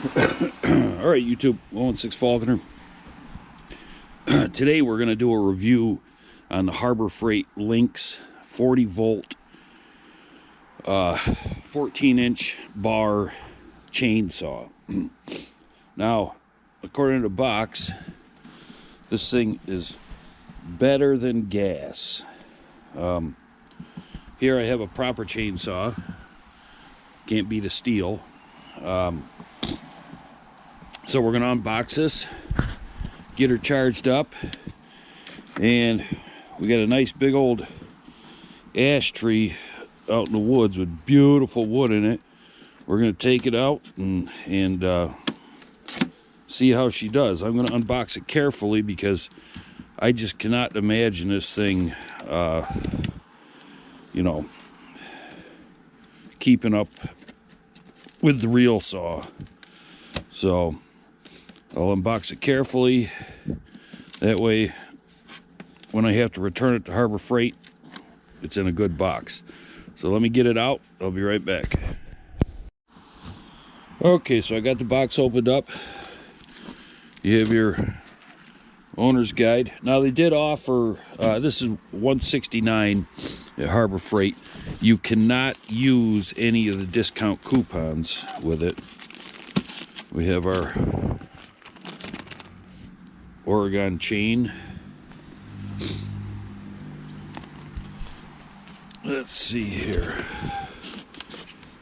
All right, YouTube, LYNXX Falconer. Today we're going to do a review on the Harbor Freight LYNXX 40 volt 14-inch bar chainsaw. Now, according to the box, this thing is better than gas. Here I have a proper chainsaw. Can't beat a steel. So we're going to unbox this, get her charged up, and we got a nice big old ash tree out in the woods with beautiful wood in it. We're going to take it out and see how she does. I'm going to unbox it carefully because I just cannot imagine this thing, keeping up with the real saw. So I'll unbox it carefully. That way, when I have to return it to Harbor Freight, it's in a good box. So let me get it out. I'll be right back. Okay, so I got the box opened up. You have your owner's guide. Now they did offer, this is $169 at Harbor Freight. You cannot use any of the discount coupons with it. We have our Oregon chain. Let's see here.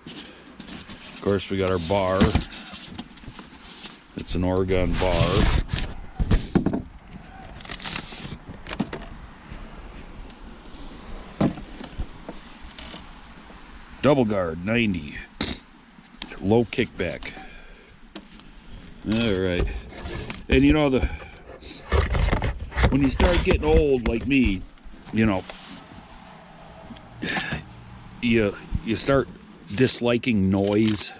Of course, we got our bar. It's an Oregon bar. Double guard 90. Low kickback. All right. And you know, when you start getting old like me, you start disliking noise.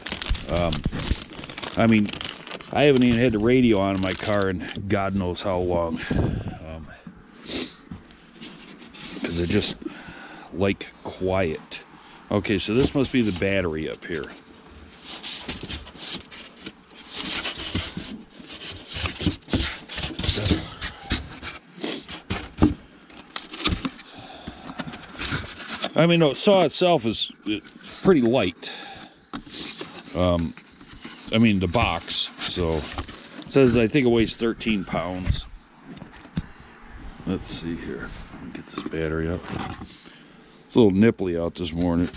I mean, I haven't even had the radio on in my car in God knows how long, because I just like quiet. Okay, so this must be the battery up here. I mean, the saw itself is pretty light. I mean, the box. So it says, I think it weighs 13 pounds. Let's see here. Let me get this battery up. It's a little nipply out this morning.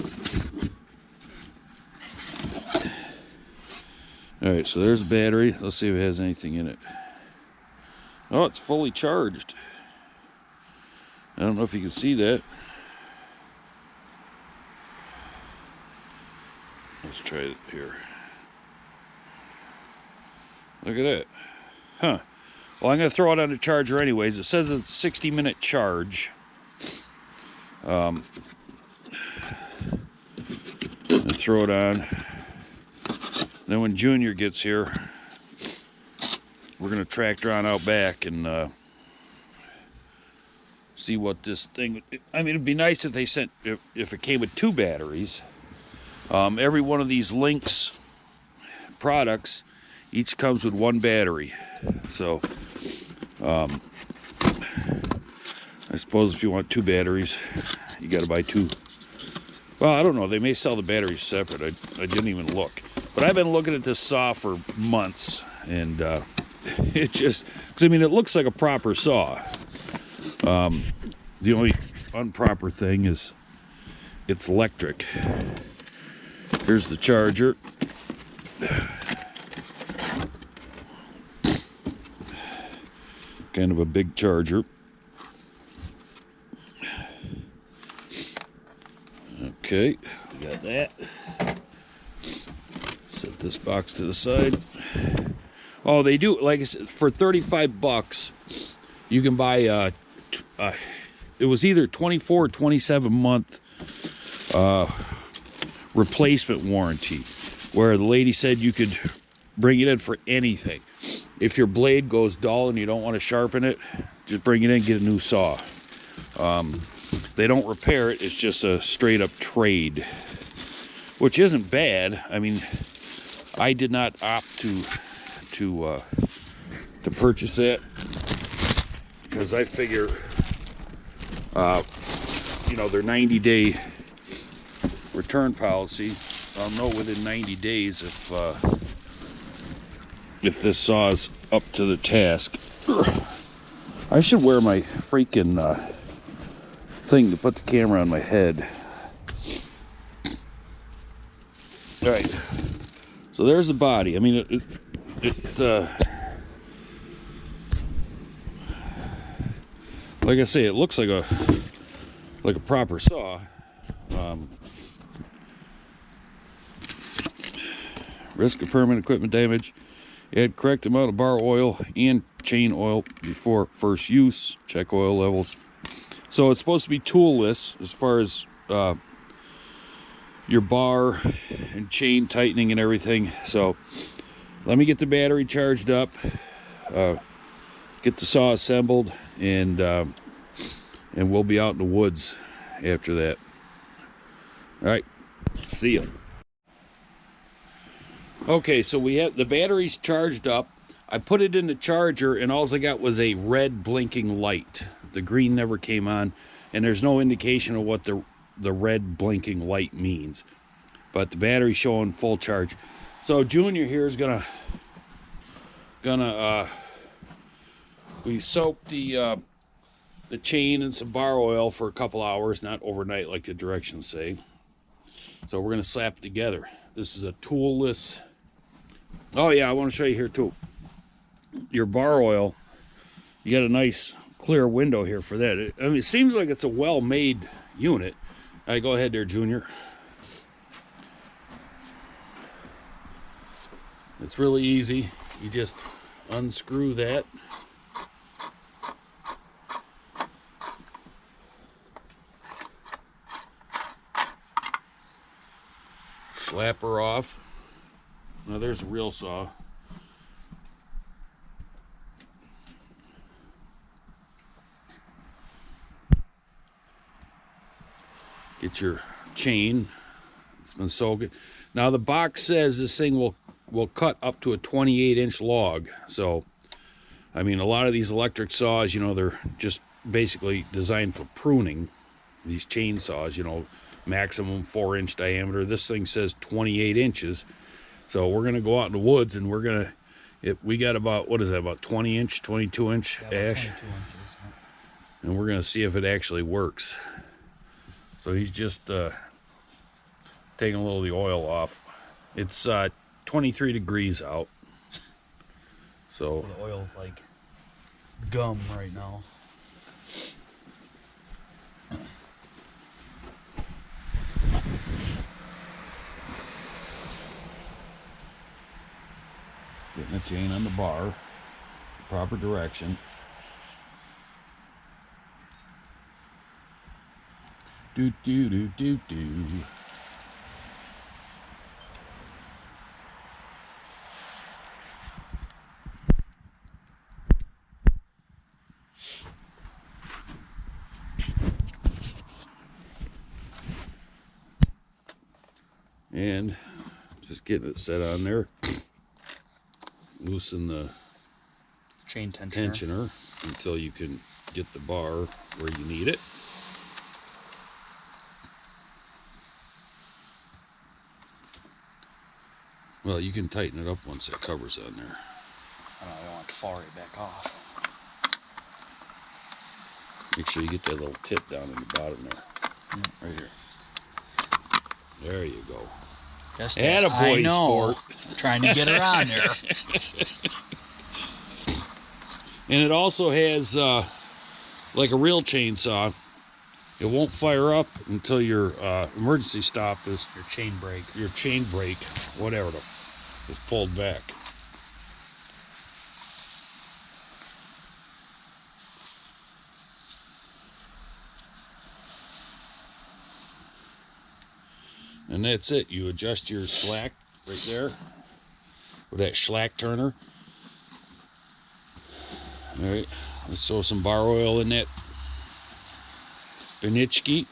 All right, so there's the battery. Let's see if it has anything in it. Oh, it's fully charged. I don't know if you can see that. Let's try it here. Look at that. Huh. Well, I'm going to throw it on the charger anyways. It says it's a 60-minute charge. I'm going to throw it on. Then when Junior gets here, we're going to tractor on out back and see what this thing... I mean, it'd be nice if they sent... If it came with 2 batteries. Every one of these LYNXX products each comes with 1 battery. So I suppose if you want 2 batteries, you got to buy 2. Well, I don't know, they may sell the batteries separate. I didn't even look, but I've been looking at this saw for months, and it just, because I mean, it looks like a proper saw. The only improper thing is it's electric. Here's the charger. Kind of a big charger. Okay, we got that. Set this box to the side. Oh, they do, like I said, for 35 bucks, you can buy, it was either 24 or 27 month replacement warranty, where the lady said you could bring it in for anything. If your blade goes dull and you don't want to sharpen it, just bring it in and get a new saw. They don't repair it, it's just a straight up trade, which isn't bad. I mean, I did not opt to purchase it because I figure, you know, their 90-day return policy. I'll know within 90 days if this saw is up to the task. I should wear my freaking thing to put the camera on my head. All right, so there's the body. I mean, like I say, it looks like a proper saw. Risk of permanent equipment damage. Add correct amount of bar oil and chain oil before first use. Check oil levels. So it's supposed to be toolless as far as your bar and chain tightening and everything. So let me get the battery charged up, get the saw assembled, and we'll be out in the woods after that. All right, see ya. Okay, so we have the batteries charged up. I put it in the charger, and all I got was a red blinking light. The green never came on, and there's no indication of what the red blinking light means. But the battery's showing full charge. So Junior here is gonna we soaked the chain in some bar oil for a couple hours, not overnight like the directions say. So we're gonna slap it together. This is a toolless. Oh yeah, I want to show you here too. Your bar oil, you got a nice clear window here for that. I mean, it seems like it's a well-made unit. All right, go ahead there, Junior. It's really easy. You just unscrew that. Slap her off. Now there's a real saw. Get your chain. It's been soaked. Now the box says this thing will cut up to a 28-inch log. So, I mean, a lot of these electric saws, you know, they're just basically designed for pruning. These chainsaws, you know, maximum 4-inch diameter. This thing says 28 inches. So we're gonna go out in the woods, and we're gonna, if we got about, what is that, about 20-inch, 22-inch ash, 22 inches, yeah. And we're gonna see if it actually works. So he's just taking a little of the oil off. It's 23 degrees out. So the oil's like gum right now. Getting the chain on the bar, proper direction. Do do do do do. And just getting it set on there. Loosen the chain tensioner until you can get the bar where you need it. Well, you can tighten it up once that cover's on there. I don't want it to fall right back off. Make sure you get that little tip down in the bottom there. Yep. Right here. There you go. Just attaboy, I know. sport. Trying to get her on there. And it also has, like a real chainsaw, it won't fire up until your emergency stop is, your chain brake, whatever, is pulled back. And that's it. You adjust your slack right there with that slack turner. All right, let's throw some bar oil in that LYNXX.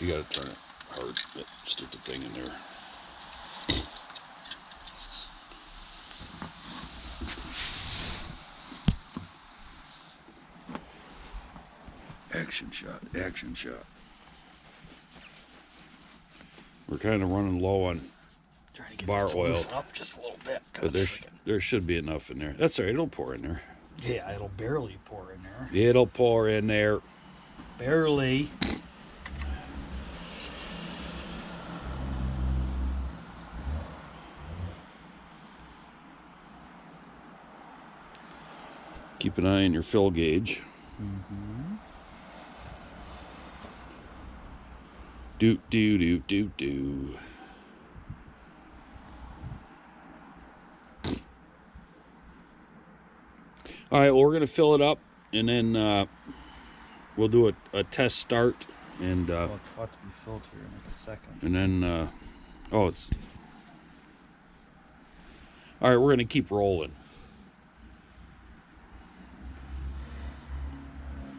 You gotta turn it hard. Stick the thing in there. Action shot, action shot. We're kind of running low on Trying to get bar this to oil, loosen up just a little bit. but there should be enough in there. That's all right, it'll pour in there. Yeah, it'll barely pour in there. It'll pour in there. Barely. Keep an eye on your fill gauge. Mm-hmm. Do, do, do, do, do. All right, well, we're going to fill it up, and then we'll do a test start. And Well, it's about to be filled here in like a second. and then, oh, it's... All right, we're going to keep rolling.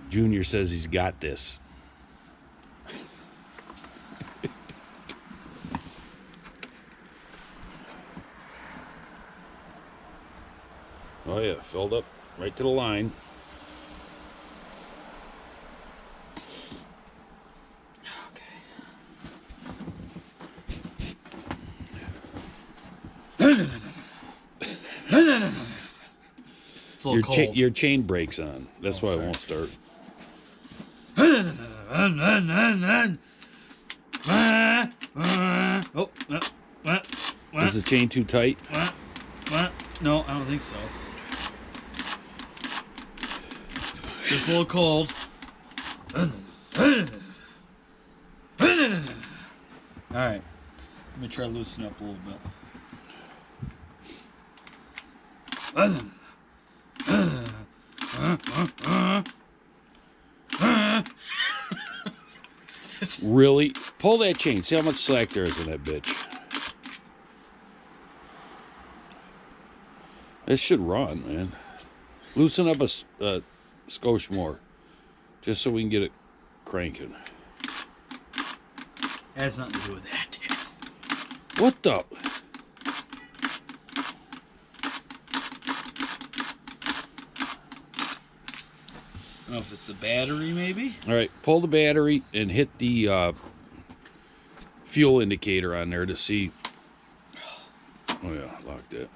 Junior says he's got this. Oh yeah, filled up right to the line. It's a little cold. Your chain brake's on. That's why it won't start. Is the chain too tight? No, I don't think so. Just a little cold. Alright. Let me try to loosen up a little bit. Really? Pull that chain. See how much slack there is in that bitch. It should run, man. Loosen up a skosh more, just so we can get it cranking. Has nothing to do with that. What the? I don't know if it's the battery, maybe. All right, pull the battery and hit the fuel indicator on there to see. Oh yeah, locked it.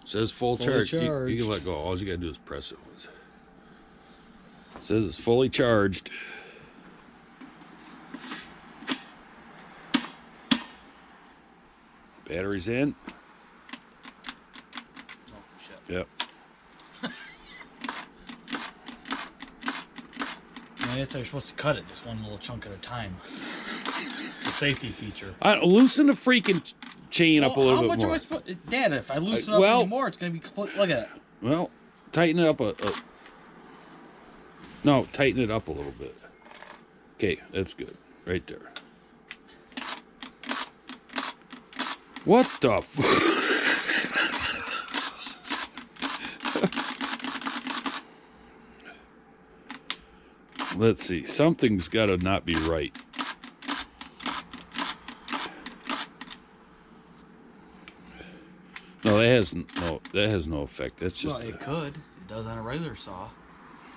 Says full charge. You can let go. All you gotta do is press it once. Says it's fully charged. Battery's in. Oh, shit. Yep. I guess they're supposed to cut it just one little chunk at a time. It's a safety feature. Loosen the freaking chain up a little bit more. How much am I supposed... Dad, if I loosen up anymore, it's going to be complete... Look at it. Well, tighten it up No, tighten it up a little bit. Okay, that's good. Right there. What the f... Let's see. Something's got to not be right. No, that has no effect. That's just... Well, it could. It does on a regular saw.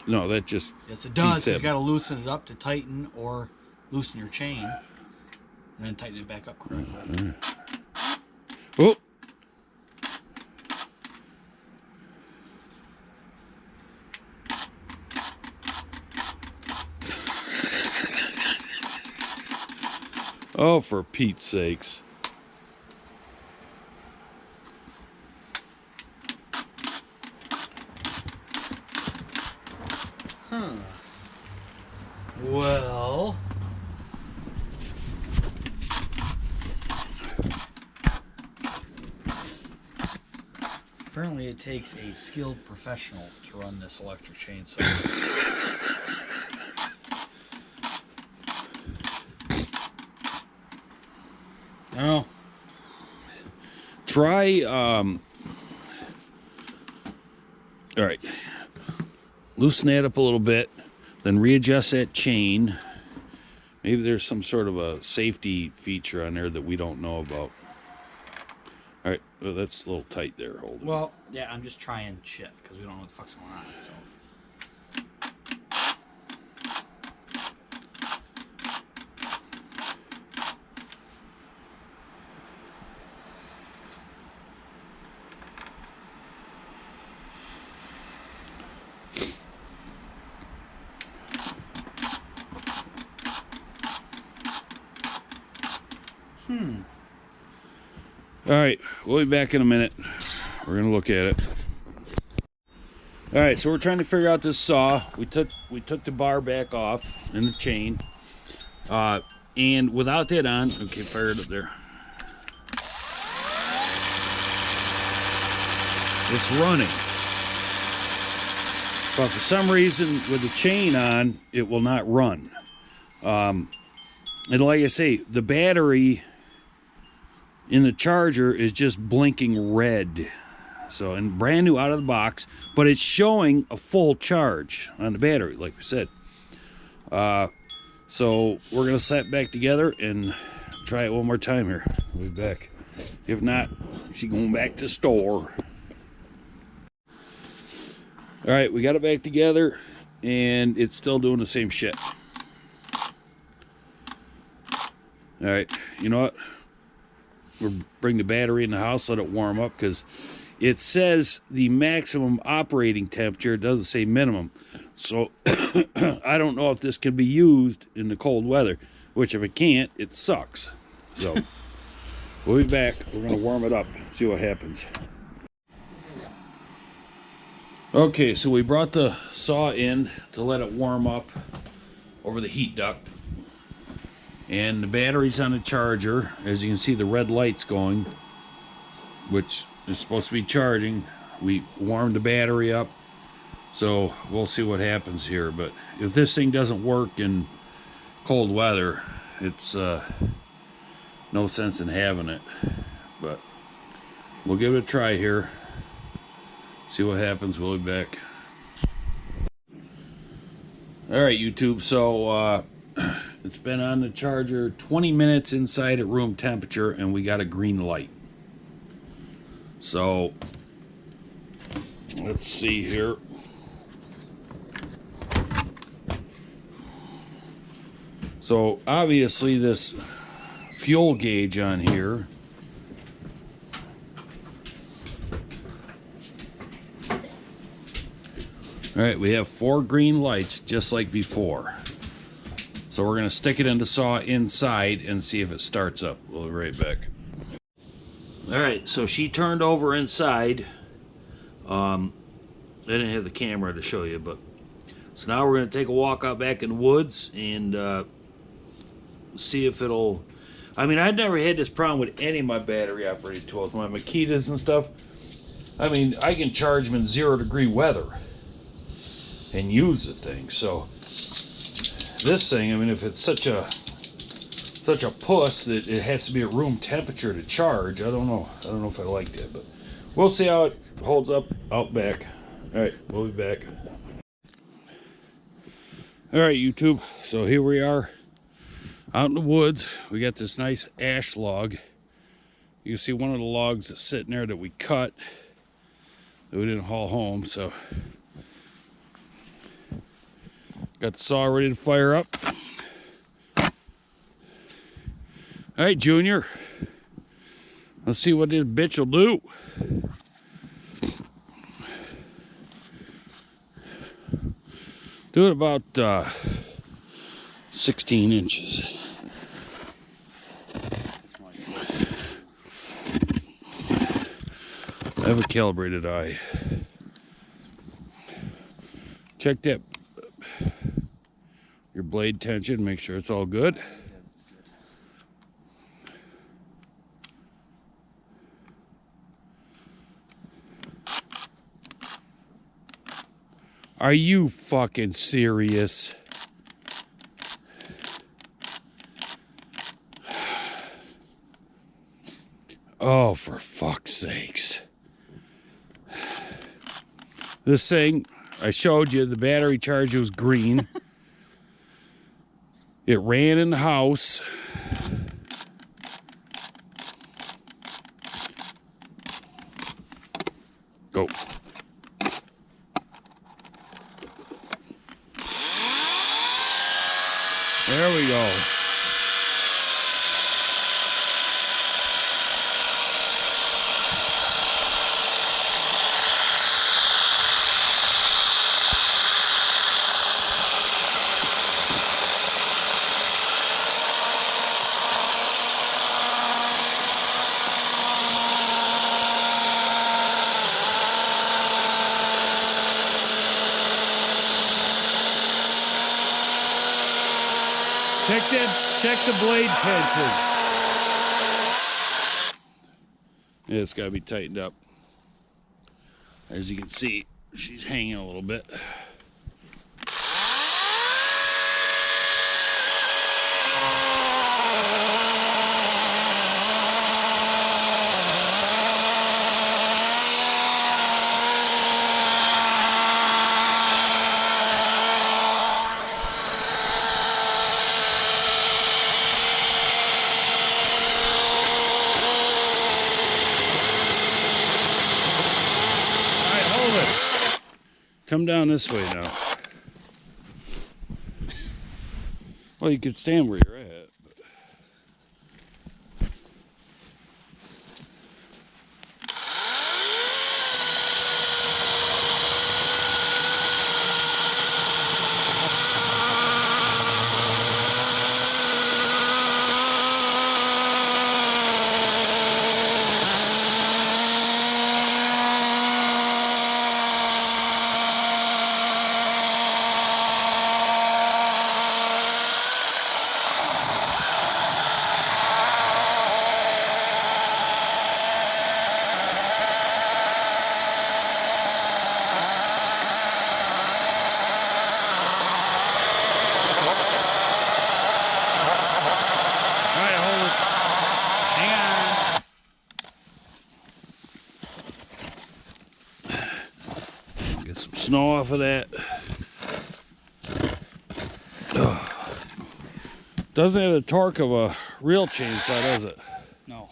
No, that just... Yes, it does. You got to loosen it up to tighten or loosen your chain. And then tighten it back up correctly. Oh! Oh, for Pete's sakes. Huh. Well... Apparently it takes a skilled professional to run this electric chainsaw. Oh. Try, all right. loosen that up a little bit, then readjust that chain. Maybe there's some sort of a safety feature on there that we don't know about. All right, well, that's a little tight there. Hold it. Well, yeah, I'm just trying shit because we don't know what the fuck's going on. So. All right, we'll be back in a minute. We're gonna look at it. All right, so we're trying to figure out this saw. We took the bar back off and the chain, and without that on, okay, fire it up there. It's running, but for some reason, with the chain on, it will not run. And like I say, the battery in the charger is just blinking red. So, and brand new out of the box, but it's showing a full charge on the battery, like we said. So we're gonna set back together and try it one more time here. We'll be back. If not, she's going back to the store. All right, we got it back together, and it's still doing the same shit. All right, you know what? We'll bring the battery in the house, let it warm up, because it says the maximum operating temperature, it doesn't say minimum. So I don't know if this can be used in the cold weather, which if it can't, it sucks. So we'll be back. We're going to warm it up, see what happens. Okay, so we brought the saw in to let it warm up over the heat duct. And the battery's on the charger. As you can see, the red light's going, which is supposed to be charging. We warmed the battery up, so we'll see what happens here. But if this thing doesn't work in cold weather, it's no sense in having it. But we'll give it a try here, see what happens. We'll be back. All right, YouTube, so it's been on the charger 20 minutes inside at room temperature, and we got a green light. So let's see here. So obviously this fuel gauge on here all right, we have 4 green lights just like before. So we're going to stick it in the saw inside and see if it starts up. We'll be right back. All right, so she turned over inside. I didn't have the camera to show you, but so now we're going to take a walk out back in the woods and see if it'll. I mean, I've never had this problem with any of my battery operated tools, my Makitas and stuff. I mean, I can charge them in 0-degree weather and use the thing. So this thing, I mean, if it's such a puss that it has to be at room temperature to charge, I don't know if I like that, but we'll see how it holds up out back. All right, we'll be back. All right, YouTube, so here we are out in the woods. We got this nice ash log. You can see one of the logs that's sitting there that we cut that we didn't haul home. So got the saw ready to fire up. All right, Junior, let's see what this bitch will do. Do it about 16 inches. I have a calibrated eye. Check that, your blade tension, make sure it's all good. Are you fucking serious? Oh, for fuck's sakes. This thing, I showed you the battery charger was green. It ran in the house. Go. There we go. Check the blade tension. Yeah, it's got to be tightened up. As you can see, she's hanging a little bit. Come down this way now. Well, you could stand where you're at. Get some snow off of that. Ugh. Doesn't have the torque of a real chainsaw, does it? No.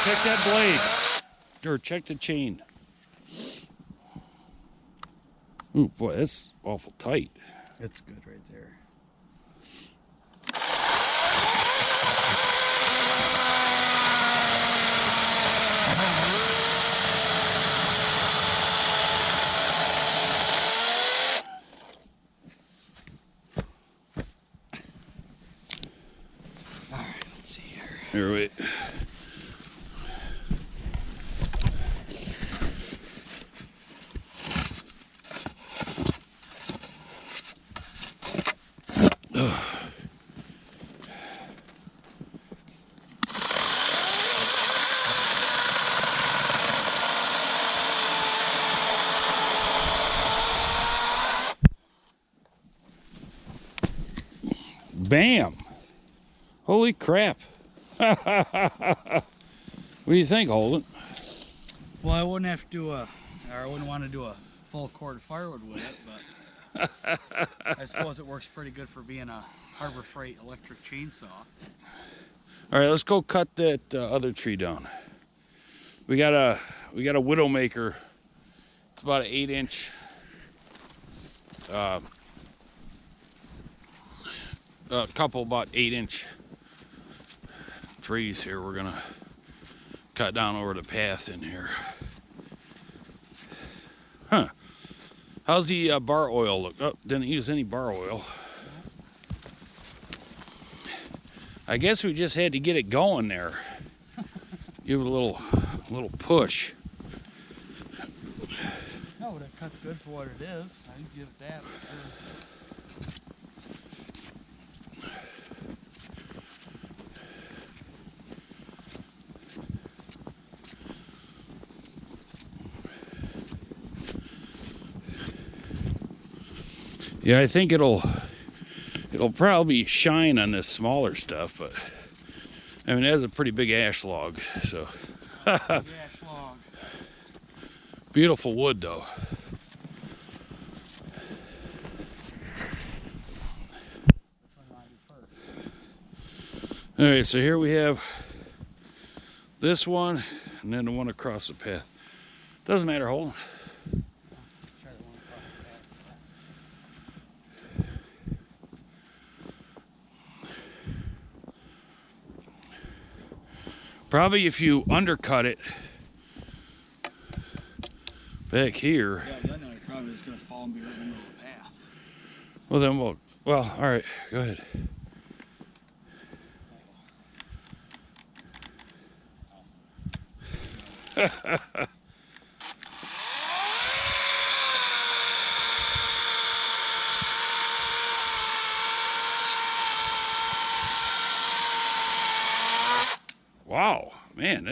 Check that blade. Or check the chain. Ooh, boy, that's awful tight. It's good right there. All right, let's see here. Here, wait. Bam! Holy crap! What do you think, Holden? Well, I wouldn't have to do or I wouldn't want to do a full cord of firewood with it, but I suppose it works pretty good for being a Harbor Freight electric chainsaw. All right, let's go cut that other tree down. We got a Widowmaker. It's about an 8-inch. A couple about 8-inch trees here. We're gonna cut down over the path in here. Huh? How's the bar oil look? Oh, didn't use any bar oil. I guess we just had to get it going there. Give it a little push. No, but it cuts good for what it is. I can give it that for sure. Yeah, I think it'll probably shine on this smaller stuff, but I mean, it has a pretty big ash log, so. Big ash log. Beautiful wood, though. All right, so here we have this one, and then the one across the path. Doesn't matter, hold on. Probably if you undercut it back here. Yeah, then it probably is going to fall and be right in the middle of the path. Well, then well, all right, go ahead. Wow, man,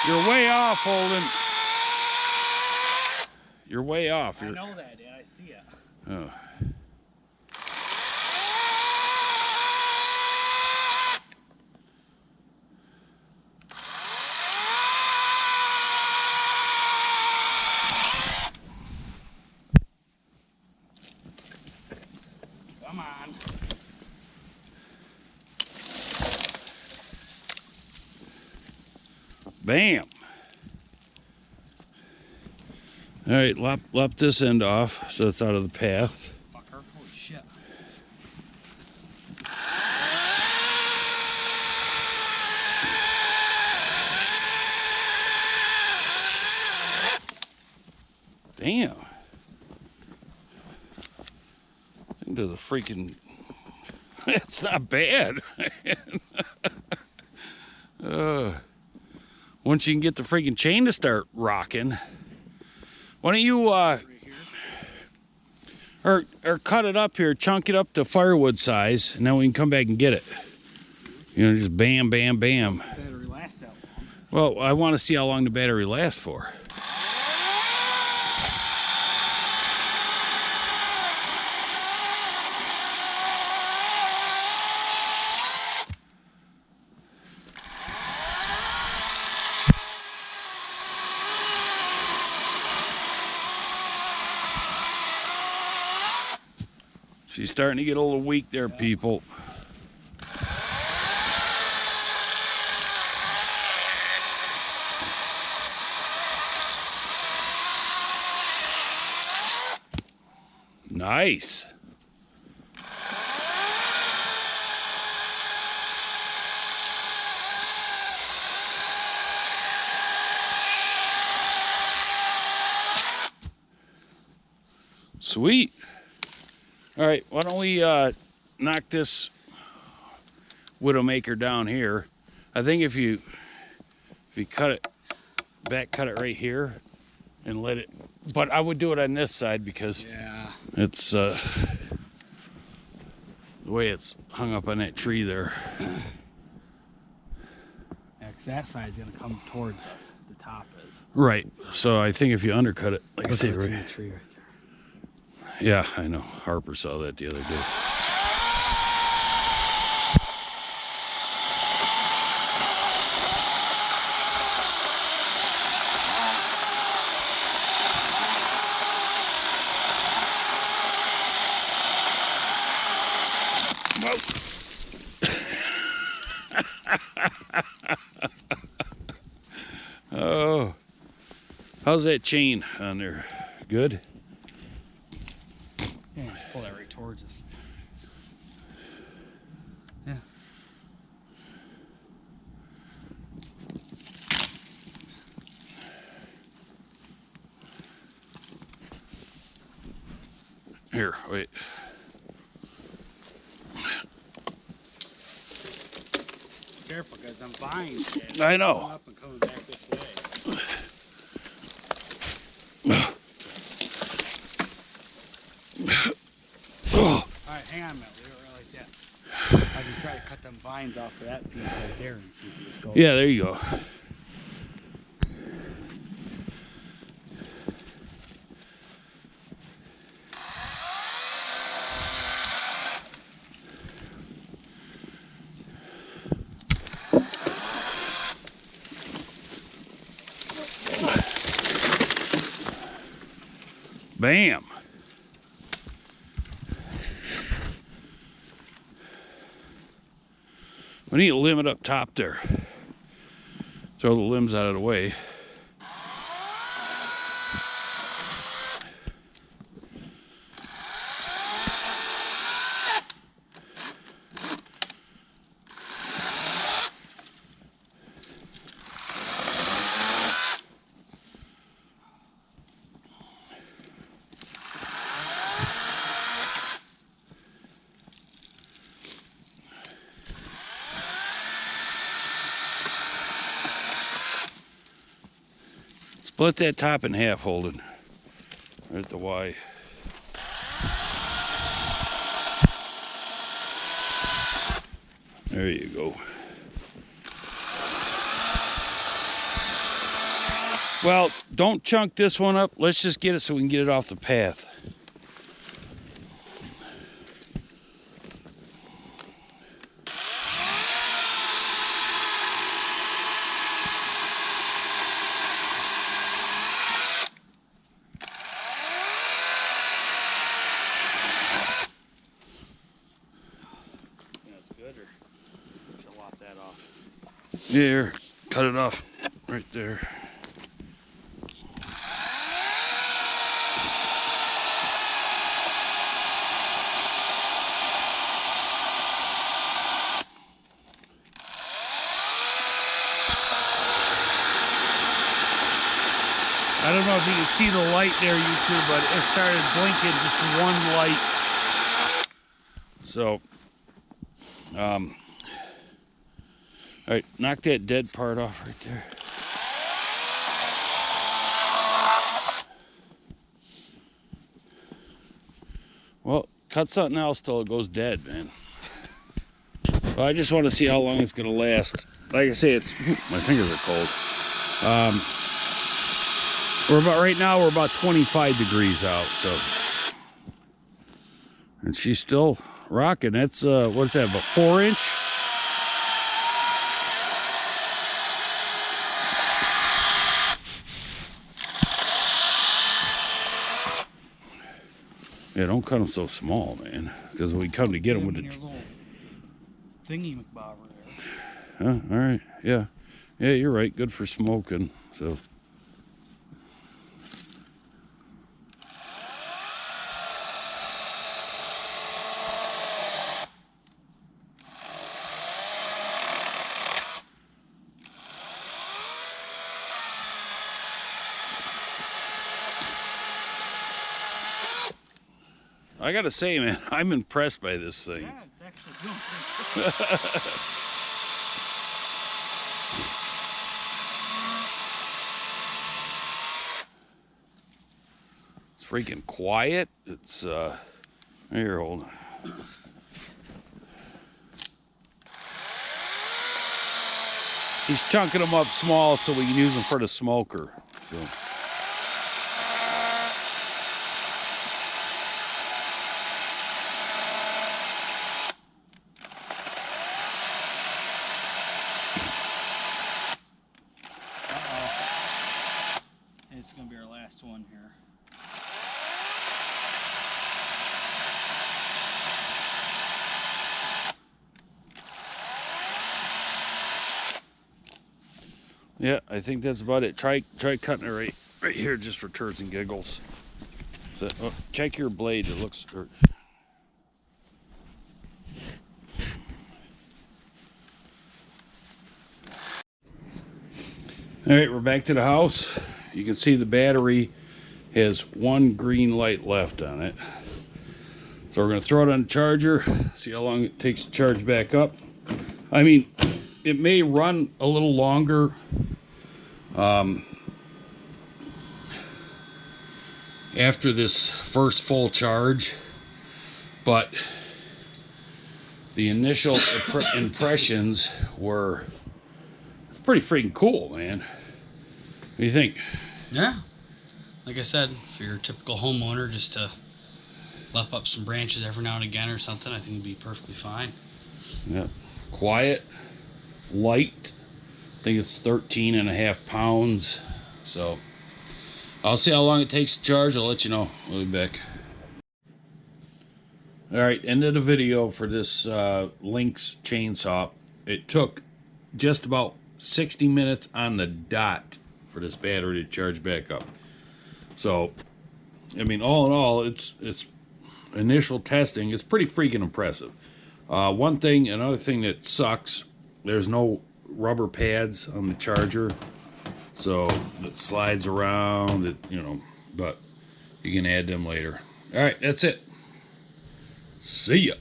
you're way off, Holden. You're way off. I know that, Dad. I see it. Oh. Come on. Bam. All right, lop this end off so it's out of the path. Fucker. Holy shit. Damn. Thing does a freaking... It's not bad. Once you can get the freaking chain to start rocking, why don't you Right here. or cut it up here, chunk it up to firewood size, and then we can come back and get it. You know, just bam, bam, bam. Battery lasts that long. Well, I want to see how long the battery lasts for. She's starting to get a little weak there, people. Nice. Sweet. All right, why don't we knock this Widowmaker down here. I think if you cut it back, cut it right here and let it, but I would do it on this side because it's the way it's hung up on that tree there. Yeah, 'cause that side's going to come towards us. The top is. Right. So I think if you undercut it, like I say, It's in right. the tree right there. Yeah, I know. Harper saw that the other day. Oh, how's that chain on there? Good? Yeah, just pull that right towards us. Yeah. Here, wait. careful because them vines. I know. Going up and coming back this way. All right, hang on a minute. Leave it right like that. I can try to cut them vines off of that piece right there and see if it just goes. Yeah, there you go. Bam. We need a limit up top there. Throw the limbs out of the way. Split that top in half, Holden. Right at the Y. There you go. Well, don't chunk this one up. Let's just get it so we can get it off the path. Here, cut it off right there. I don't know if you can see the light there, YouTube, but it started blinking just one light. So, all right, knock that dead part off right there. Well, cut something else till it goes dead, man. Well, I just want to see how long it's going to last. Like I say, it's my fingers are cold. Right now we're about 25 degrees out, so. And she's still rocking. That's what's that? About 4-inch. Yeah, don't cut them so small, man. Because when we come to get them with the little thingy McBobber Huh? there. All right. Yeah. Yeah, you're right. Good for smoking. So. I gotta say, man, I'm impressed by this thing. Yeah, it's actually doing pretty good. It's freaking quiet. It's here, hold on. He's chunking them up small so we can use them for the smoker. So. It's going to be our last one here. Yeah, I think that's about it. Try cutting it right here just for turds and giggles. So, check your blade. It looks. All right, we're back to the house. You can see the battery has one green light left on it. So we're going to throw it on the charger, see how long it takes to charge back up. I mean, it may run a little longer. After this first full charge, but the initial impressions were pretty freaking cool, man. What do you think? Yeah, like I said, for your typical homeowner, just to lop up some branches every now and again or something, I think it'd be perfectly fine. Yeah, quiet, light. I think it's 13.5 pounds. So I'll see how long it takes to charge. I'll let you know. We'll be back. All right, end of the video for this LYNXX chainsaw. It took just about 60 minutes on the dot for this battery to charge back up. So, I mean, all in all, it's initial testing. It's pretty freaking impressive. Another thing that sucks, there's no rubber pads on the charger, so it slides around, but you can add them later. All right, that's it. See ya.